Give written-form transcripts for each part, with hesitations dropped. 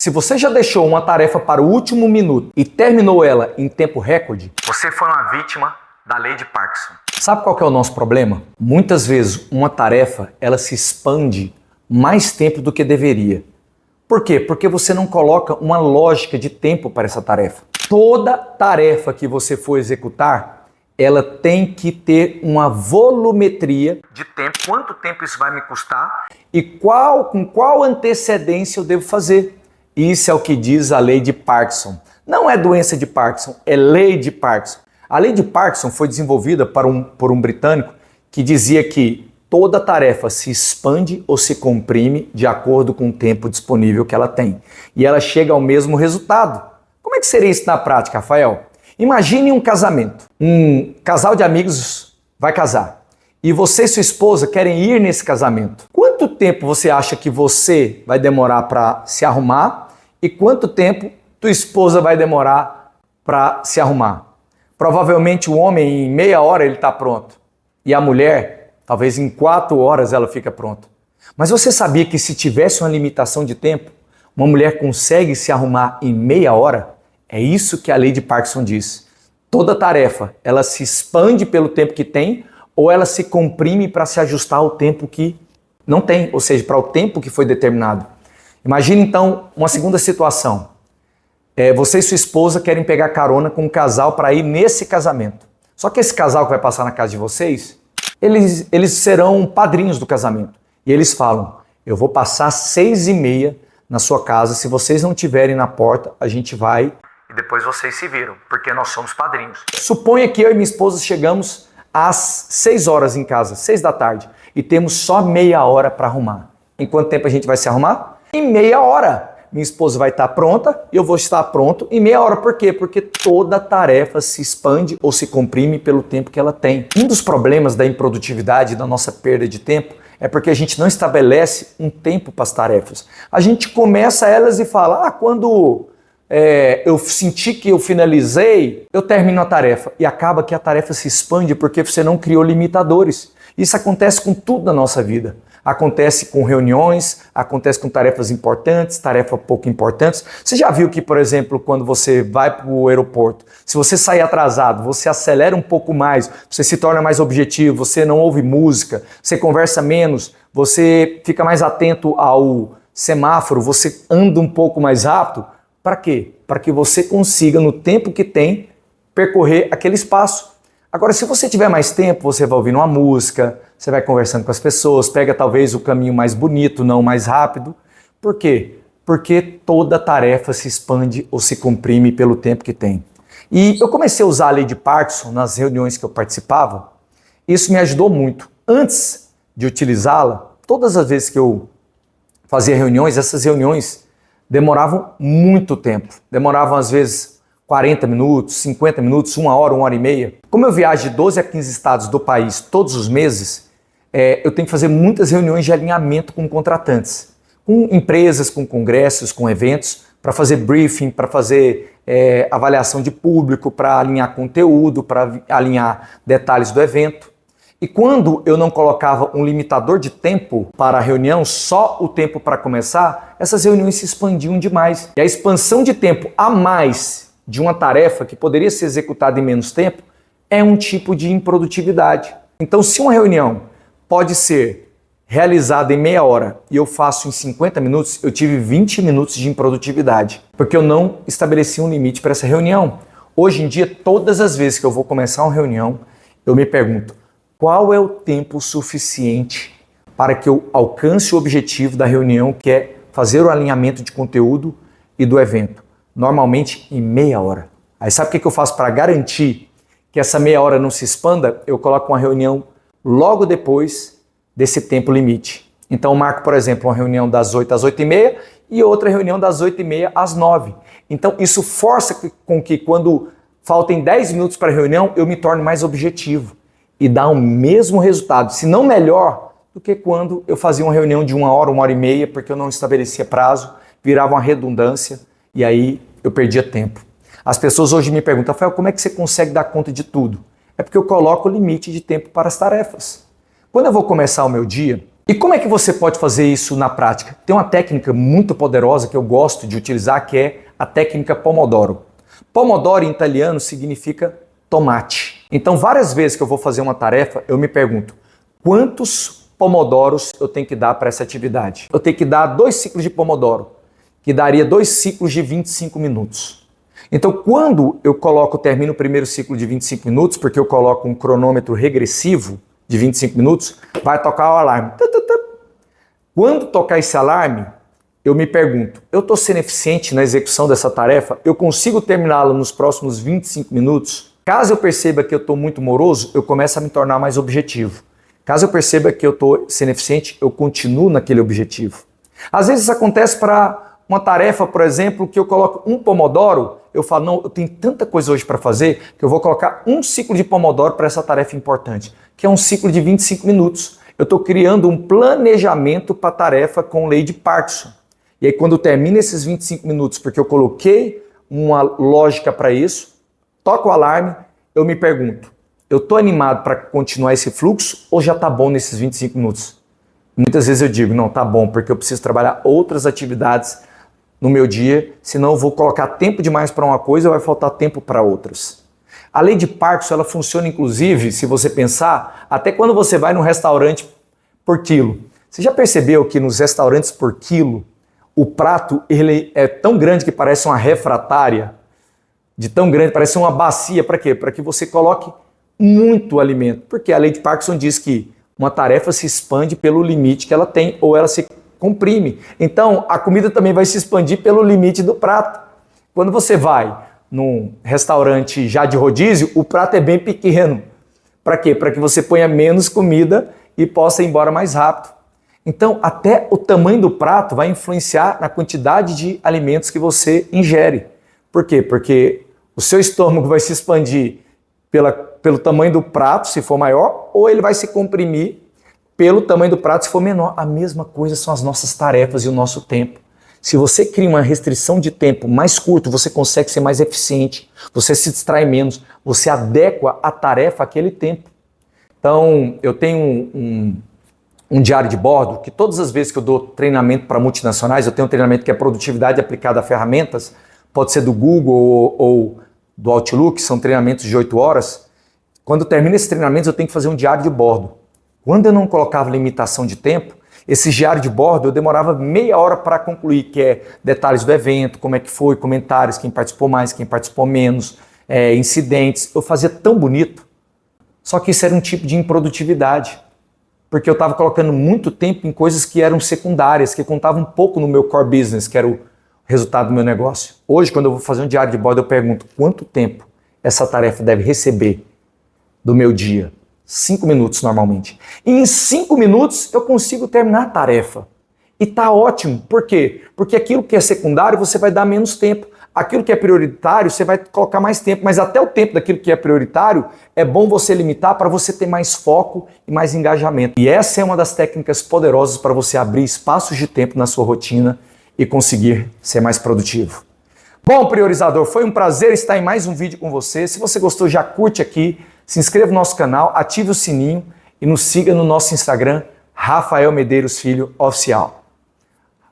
Se você já deixou uma tarefa para o último minuto e terminou ela em tempo recorde, você foi uma vítima da lei de Parkinson. Sabe qual que é o nosso problema? Muitas vezes uma tarefa ela se expande mais tempo do que deveria. Por quê? Porque você não coloca uma lógica de tempo para essa tarefa. Toda tarefa que você for executar, ela tem que ter uma volumetria de tempo. Quanto tempo isso vai me custar e com qual antecedência eu devo fazer. Isso é o que diz a lei de Parkinson. Não é doença de Parkinson, é lei de Parkinson. A lei de Parkinson foi desenvolvida por um britânico que dizia que toda tarefa se expande ou se comprime de acordo com o tempo disponível que ela tem. E ela chega ao mesmo resultado. Como é que seria isso na prática, Rafael? Imagine um casamento. Um casal de amigos vai casar. E você e sua esposa querem ir nesse casamento. Quanto tempo você acha que você vai demorar para se arrumar? E quanto tempo tua esposa vai demorar para se arrumar? Provavelmente o homem em meia hora ele está pronto. E a mulher, talvez em 4 horas ela fica pronta. Mas você sabia que se tivesse uma limitação de tempo, uma mulher consegue se arrumar em meia hora? É isso que a lei de Parkinson diz. Toda tarefa, ela se expande pelo tempo que tem ou ela se comprime para se ajustar ao tempo que não tem, ou seja, para o tempo que foi determinado. Imagine então uma segunda situação. Você e sua esposa querem pegar carona com um casal para ir nesse casamento. Só que esse casal que vai passar na casa de vocês, eles serão padrinhos do casamento. E eles falam, eu vou passar às 6h30 na sua casa, se vocês não estiverem na porta, a gente vai e depois vocês se viram, porque nós somos padrinhos. Suponha que eu e minha esposa chegamos às 6 horas em casa, 6 da tarde, e temos só meia hora para arrumar. Em quanto tempo a gente vai se arrumar? Em meia hora. Minha esposa vai estar pronta e eu vou estar pronto em meia hora. Por quê? Porque toda tarefa se expande ou se comprime pelo tempo que ela tem. Um dos problemas da improdutividade, da nossa perda de tempo, é porque a gente não estabelece um tempo para as tarefas. A gente começa elas e fala, quando eu senti que eu finalizei, eu termino a tarefa. E acaba que a tarefa se expande porque você não criou limitadores. Isso acontece com tudo na nossa vida. Acontece com reuniões, acontece com tarefas importantes, tarefas pouco importantes. Você já viu que, por exemplo, quando você vai para o aeroporto, se você sair atrasado, você acelera um pouco mais, você se torna mais objetivo, você não ouve música, você conversa menos, você fica mais atento ao semáforo, você anda um pouco mais rápido. Para quê? Para que você consiga, no tempo que tem, percorrer aquele espaço. Agora, se você tiver mais tempo, você vai ouvindo uma música, você vai conversando com as pessoas, pega talvez o caminho mais bonito, não mais rápido. Por quê? Porque toda tarefa se expande ou se comprime pelo tempo que tem. E eu comecei a usar a lei de Parkinson nas reuniões que eu participava. Isso me ajudou muito. Antes de utilizá-la, todas as vezes que eu fazia reuniões, essas reuniões demoravam muito tempo. Demoravam às vezes 40 minutos, 50 minutos, 1 hora, 1h30. Como eu viajo de 12 a 15 estados do país todos os meses, eu tenho que fazer muitas reuniões de alinhamento com contratantes, com empresas, com congressos, com eventos, para fazer briefing, para fazer avaliação de público, para alinhar conteúdo, para alinhar detalhes do evento. E quando eu não colocava um limitador de tempo para a reunião, só o tempo para começar, essas reuniões se expandiam demais. E a expansão de tempo a mais de uma tarefa que poderia ser executada em menos tempo é um tipo de improdutividade. Então, se uma reunião pode ser realizada em meia hora e eu faço em 50 minutos, eu tive 20 minutos de improdutividade, porque eu não estabeleci um limite para essa reunião. Hoje em dia, todas as vezes que eu vou começar uma reunião, eu me pergunto, qual é o tempo suficiente para que eu alcance o objetivo da reunião, que é fazer o alinhamento de conteúdo e do evento? Normalmente em meia hora. Aí sabe o que eu faço para garantir que essa meia hora não se expanda? Eu coloco uma reunião logo depois desse tempo limite. Então eu marco, por exemplo, uma reunião das 8 às 8h30 e outra reunião das 8h30 às 9h. Então isso força com que quando faltem 10 minutos para a reunião, eu me torne mais objetivo e dá o mesmo resultado, se não melhor, do que quando eu fazia uma reunião de 1 hora, 1h30, porque eu não estabelecia prazo, virava uma redundância e aí eu perdia tempo. As pessoas hoje me perguntam, Rafael, como é que você consegue dar conta de tudo? É porque eu coloco o limite de tempo para as tarefas. Quando eu vou começar o meu dia, E como é que você pode fazer isso na prática? Tem uma técnica muito poderosa que eu gosto de utilizar, que é a técnica Pomodoro. Pomodoro em italiano significa tomate. Então, várias vezes que eu vou fazer uma tarefa, eu me pergunto, quantos pomodoros eu tenho que dar para essa atividade? Eu tenho que dar 2 ciclos de pomodoro, que daria 2 ciclos de 25 minutos. Então, quando eu termino o primeiro ciclo de 25 minutos, porque eu coloco um cronômetro regressivo de 25 minutos, vai tocar o alarme. Quando tocar esse alarme, eu me pergunto, eu estou sendo eficiente na execução dessa tarefa? Eu consigo terminá-la nos próximos 25 minutos? Caso eu perceba que eu estou muito moroso, eu começo a me tornar mais objetivo. Caso eu perceba que eu estou sendo eficiente, eu continuo naquele objetivo. Às vezes isso acontece para uma tarefa, por exemplo, que eu coloco um pomodoro, eu falo, não, eu tenho tanta coisa hoje para fazer que eu vou colocar um ciclo de pomodoro para essa tarefa importante, que é um ciclo de 25 minutos. Eu estou criando um planejamento para a tarefa com lei de Parkinson. E aí quando termina esses 25 minutos, porque eu coloquei uma lógica para isso, toca o alarme, eu me pergunto, eu estou animado para continuar esse fluxo ou já está bom nesses 25 minutos? Muitas vezes eu digo, não, está bom, porque eu preciso trabalhar outras atividades no meu dia, senão eu vou colocar tempo demais para uma coisa e vai faltar tempo para outras. A lei de Parkinson, ela funciona inclusive, se você pensar, até quando você vai num restaurante por quilo. Você já percebeu que nos restaurantes por quilo, o prato ele é tão grande que parece uma refratária? De tão grande, parece uma bacia. Para quê? Para que você coloque muito alimento. Porque a lei de Parkinson diz que uma tarefa se expande pelo limite que ela tem, ou ela se comprime. Então, a comida também vai se expandir pelo limite do prato. Quando você vai num restaurante já de rodízio, o prato é bem pequeno. Para quê? Para que você ponha menos comida e possa ir embora mais rápido. Então, até o tamanho do prato vai influenciar na quantidade de alimentos que você ingere. Por quê? Porque o seu estômago vai se expandir pelo tamanho do prato, se for maior, ou ele vai se comprimir pelo tamanho do prato, se for menor. A mesma coisa são as nossas tarefas e o nosso tempo. Se você cria uma restrição de tempo mais curto, você consegue ser mais eficiente, você se distrai menos, você adequa a tarefa àquele tempo. Então, eu tenho um diário de bordo, que todas as vezes que eu dou treinamento para multinacionais, eu tenho um treinamento que é produtividade aplicada a ferramentas, pode ser do Google ou do Outlook, são treinamentos de 8 horas. Quando eu termino esses treinamentos, eu tenho que fazer um diário de bordo. Quando eu não colocava limitação de tempo, esse diário de bordo eu demorava meia hora para concluir, que é detalhes do evento, como é que foi, comentários, quem participou mais, quem participou menos, incidentes. Eu fazia tão bonito, só que isso era um tipo de improdutividade, porque eu estava colocando muito tempo em coisas que eram secundárias, que contavam um pouco no meu core business, que era o resultado do meu negócio. Hoje, quando eu vou fazer um diário de bordo, eu pergunto quanto tempo essa tarefa deve receber do meu dia. 5 minutos normalmente. E em 5 minutos eu consigo terminar a tarefa. E tá ótimo. Por quê? Porque aquilo que é secundário você vai dar menos tempo. Aquilo que é prioritário você vai colocar mais tempo. Mas até o tempo daquilo que é prioritário é bom você limitar para você ter mais foco e mais engajamento. E essa é uma das técnicas poderosas para você abrir espaços de tempo na sua rotina e conseguir ser mais produtivo. Bom, priorizador, foi um prazer estar em mais um vídeo com você. Se você gostou, já curte aqui. Se inscreva no nosso canal, ative o sininho e nos siga no nosso Instagram, Rafael Medeiros Filho Oficial.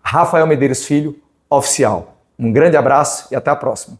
Rafael Medeiros Filho Oficial. Um grande abraço e até a próxima.